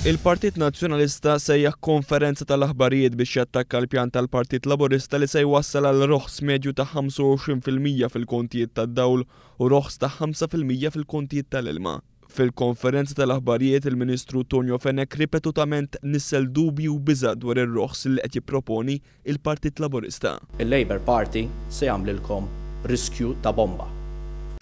Il-Partit Nazzjonalista sejjaħ konferenza tal-aħbarijiet biex jattakka l-pjan tal-Partit Laburista li se jwassal għal roħs medju ta' 25% fil-kontijiet tad-dawl u roħs ta' 5% fil-kontijiet tal-ilma. Fil-konferenza tal-aħbarijiet il-Ministru Tonio Fenech ripetutament nissel dubju u biżgħat dwar ir-roħs li qed jipproponi il-Partit Laburista. Il-Labour Party se jagħmlilkom riskju ta' bomba.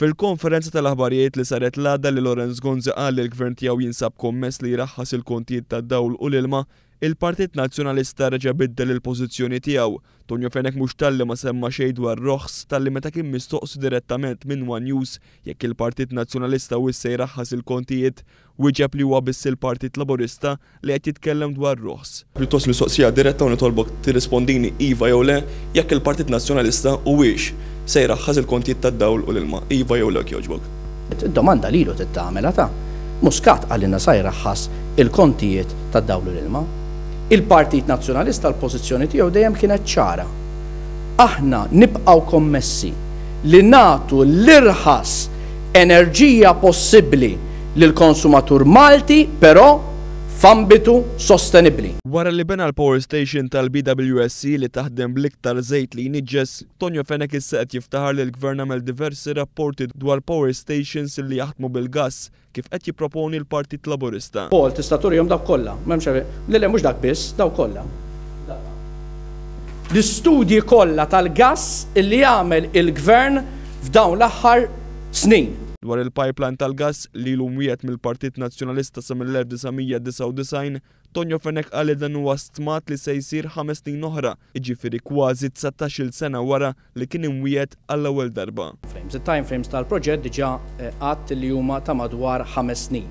Fil-konferenza tal-aħbarijiet li saret l-għadda li Lorenz Gonzi qal li l-gvern tiegħu jinsab kommess li jraħħas il-kontijiet tad-dawl u l-ilma, il-Partit Nazzjonalista reġa' biddel il-pożizzjoni tiegħu. Tonio Fenech mhux talli ma semma xejn dwar roħs talli meta kien mistoqsi direttament minn One News jekk il-Partit Nazzjonalista wissa jraħħas il-kontijiet wieġeb li huwa biss il-Partit Laburista li qed jitkellem dwar roħs. Pjuttost mistoqsija diretta u nitolbok tirrispondini iva jew le jekk il-Partit Nazzjonalista huwiex se jraħħas il-kontijiet tad-dawl u l-ilma. Iva jew le jogħġbok. Id-domanda lilu tittamela ta' Muscat għalina sa jraħħas il-kontijiet tad-dawl u l-ilma. Il-Partit Nazzjonalista l-pożizzjoni tiegħu dejjem kienet ċara. Aħna nibqgħu kommessi li nagħtu l-irħas enerġija possibbli lill-konsumatur Malti, però f'ambitu sostenibbli. Wara li bena l-Power Station tal-BWSC li taħdem bl-iktar żejt li jniġġes, Tonio Fenech issa qed jiftaħar li l-Gvern għamel diversi rapporti dwar power stations li jaħdmu bil-gass kif qed jipproponi l-Partit Laburista. Paul tista' turihom dawk kollha, m'hemmx lele mhux dak biss, dawk kollha. L-istudji kollha tal-gass li jagħmel il-Gvern f'dawn l-aħħar snin. Dwar il-pipeline tal-gass li l-umwiet mill-Partit Nazzjonalista sa mill-1999, Tonio Fenech qal li dan huwa stmat li se jsir 5 snin oħra, jiġifieri kważi 19-il sena wara li kien imwiet għall-ewwel darba. Il-time frames tal-proġett diġà qatt li huma ta' madwar 5 snin.